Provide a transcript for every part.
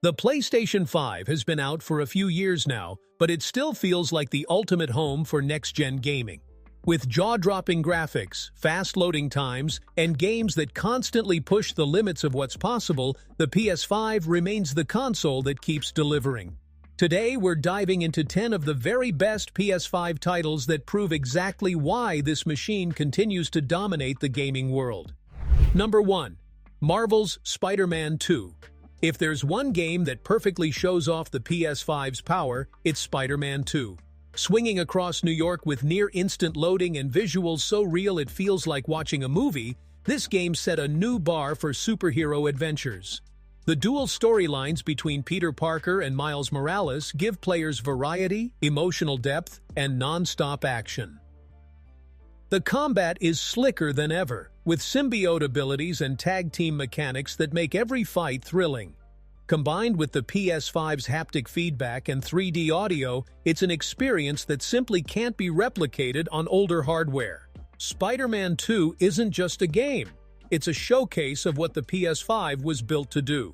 The PlayStation 5 has been out for a few years now, but it still feels like the ultimate home for next-gen gaming. With jaw-dropping graphics, fast loading times, and games that constantly push the limits of what's possible, the PS5 remains the console that keeps delivering. Today, we're diving into 10 of the very best PS5 titles that prove exactly why this machine continues to dominate the gaming world. Number 1. Marvel's Spider-Man 2. If there's one game that perfectly shows off the PS5's power, it's Spider-Man 2. Swinging across New York with near-instant loading and visuals so real it feels like watching a movie, this game set a new bar for superhero adventures. The dual storylines between Peter Parker and Miles Morales give players variety, emotional depth, and non-stop action. The combat is slicker than ever, with symbiote abilities and tag-team mechanics that make every fight thrilling. Combined with the PS5's haptic feedback and 3D audio, it's an experience that simply can't be replicated on older hardware. Spider-Man 2 isn't just a game. It's a showcase of what the PS5 was built to do.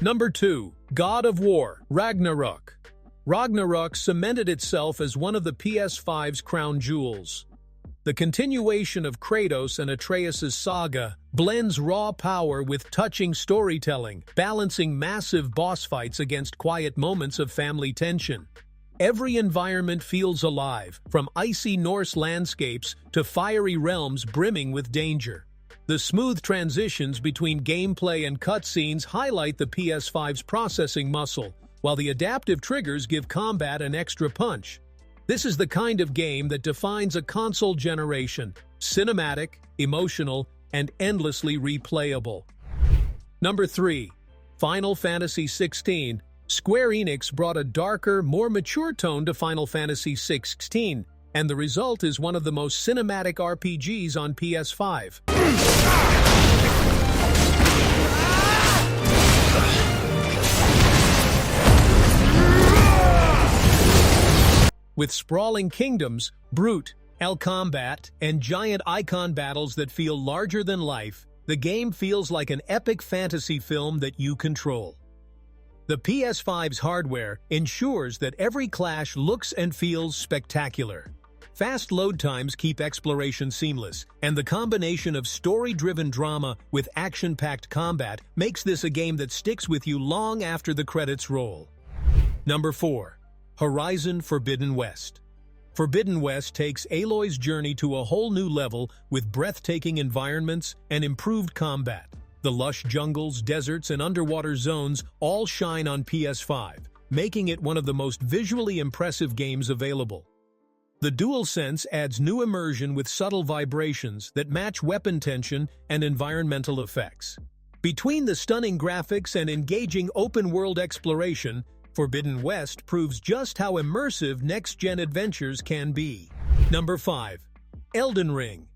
Number 2. God of War, Ragnarök. Ragnarök cemented itself as one of the PS5's crown jewels. The continuation of Kratos and Atreus' saga blends raw power with touching storytelling, balancing massive boss fights against quiet moments of family tension. Every environment feels alive, from icy Norse landscapes to fiery realms brimming with danger. The smooth transitions between gameplay and cutscenes highlight the PS5's processing muscle, while the adaptive triggers give combat an extra punch. This is the kind of game that defines a console generation: cinematic, emotional, and endlessly replayable. Number 3. Final Fantasy XVI. Square Enix brought a darker, more mature tone to Final Fantasy XVI, and the result is one of the most cinematic RPGs on PS5. With sprawling kingdoms, brute, combat, and giant icon battles that feel larger than life, the game feels like an epic fantasy film that you control. The PS5's hardware ensures that every clash looks and feels spectacular. Fast load times keep exploration seamless, and the combination of story-driven drama with action-packed combat makes this a game that sticks with you long after the credits roll. Number 4. Horizon Forbidden West. Forbidden West takes Aloy's journey to a whole new level with breathtaking environments and improved combat. The lush jungles, deserts, and underwater zones all shine on PS5, making it one of the most visually impressive games available. The DualSense adds new immersion with subtle vibrations that match weapon tension and environmental effects. Between the stunning graphics and engaging open-world exploration, Forbidden West proves just how immersive next-gen adventures can be. Number 5. Elden Ring.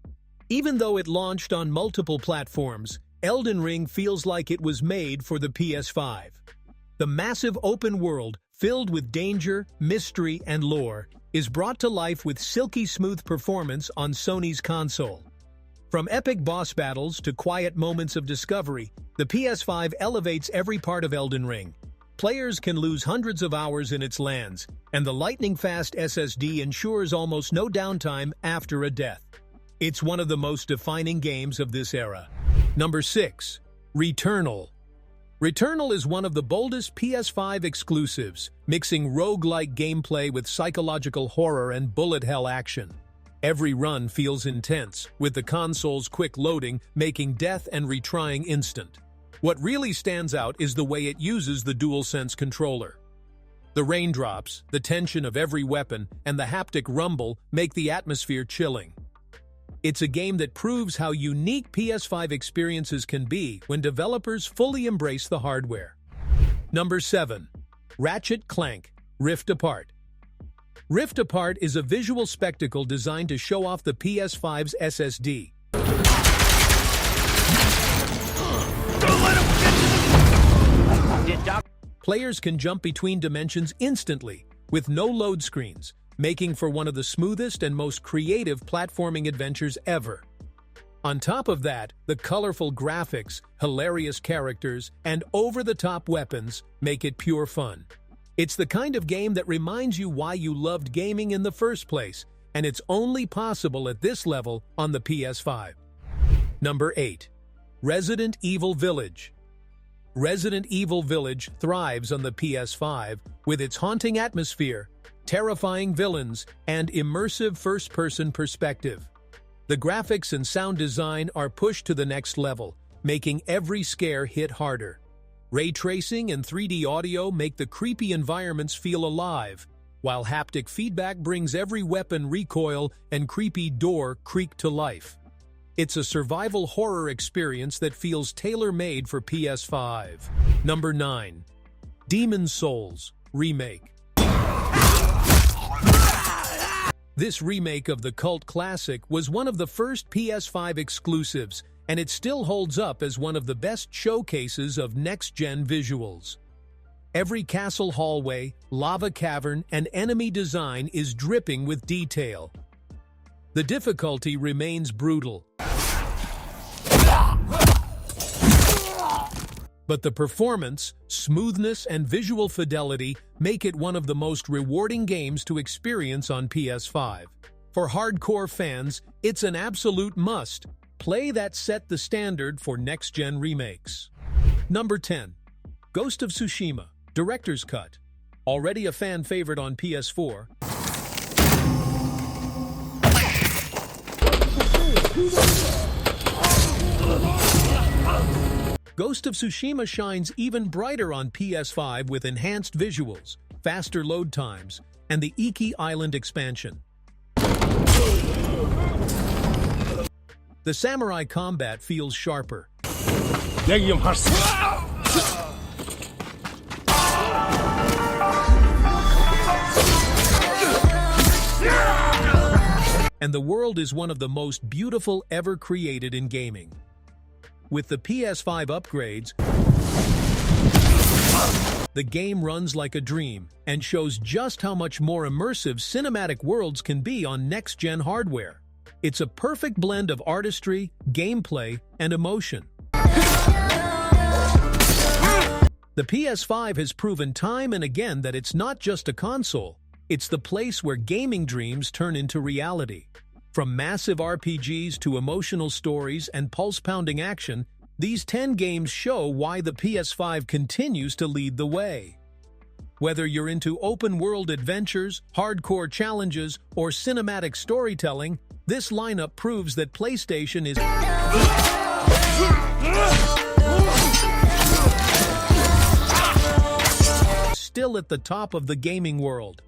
Even though it launched on multiple platforms, Elden Ring feels like it was made for the PS5. The massive open world, filled with danger, mystery, and lore, is brought to life with silky smooth performance on Sony's console. From epic boss battles to quiet moments of discovery, the PS5 elevates every part of Elden Ring. Players can lose hundreds of hours in its lands, and the lightning-fast SSD ensures almost no downtime after a death. It's one of the most defining games of this era. Number 6. Returnal. Returnal is one of the boldest PS5 exclusives, mixing roguelike gameplay with psychological horror and bullet hell action. Every run feels intense, with the console's quick loading making death and retrying instant. What really stands out is the way it uses the DualSense controller. The raindrops, the tension of every weapon, and the haptic rumble make the atmosphere chilling. It's a game that proves how unique PS5 experiences can be when developers fully embrace the hardware. Number 7. Ratchet Clank, Rift Apart. Rift Apart is a visual spectacle designed to show off the PS5's SSD. Players can jump between dimensions instantly, with no load screens, making for one of the smoothest and most creative platforming adventures ever. On top of that, the colorful graphics, hilarious characters, and over-the-top weapons make it pure fun. It's the kind of game that reminds you why you loved gaming in the first place, and it's only possible at this level on the PS5. Number 8. Resident Evil Village. Resident Evil Village thrives on the PS5 with its haunting atmosphere, terrifying villains, and immersive first-person perspective. The graphics and sound design are pushed to the next level, making every scare hit harder. Ray tracing and 3D audio make the creepy environments feel alive, while haptic feedback brings every weapon recoil and creepy door creak to life. It's a survival horror experience that feels tailor-made for PS5. Number 9. Demon's Souls Remake. This remake of the cult classic was one of the first PS5 exclusives, and it still holds up as one of the best showcases of next-gen visuals. Every castle hallway, lava cavern, and enemy design is dripping with detail. The difficulty remains brutal, but the performance, smoothness, and visual fidelity make it one of the most rewarding games to experience on PS5. For hardcore fans, it's an absolute must. Play that set the standard for next-gen remakes. Number 10. Ghost of Tsushima Director's Cut. Already a fan favorite on PS4, Ghost of Tsushima shines even brighter on PS5 with enhanced visuals, faster load times, and the Iki Island expansion. The samurai combat feels sharper, and the world is one of the most beautiful ever created in gaming. With the PS5 upgrades, the game runs like a dream and shows just how much more immersive cinematic worlds can be on next-gen hardware. It's a perfect blend of artistry, gameplay, and emotion. The PS5 has proven time and again that it's not just a console, it's the place where gaming dreams turn into reality. From massive RPGs to emotional stories and pulse-pounding action, these 10 games show why the PS5 continues to lead the way. Whether you're into open-world adventures, hardcore challenges, or cinematic storytelling, this lineup proves that PlayStation is still at the top of the gaming world.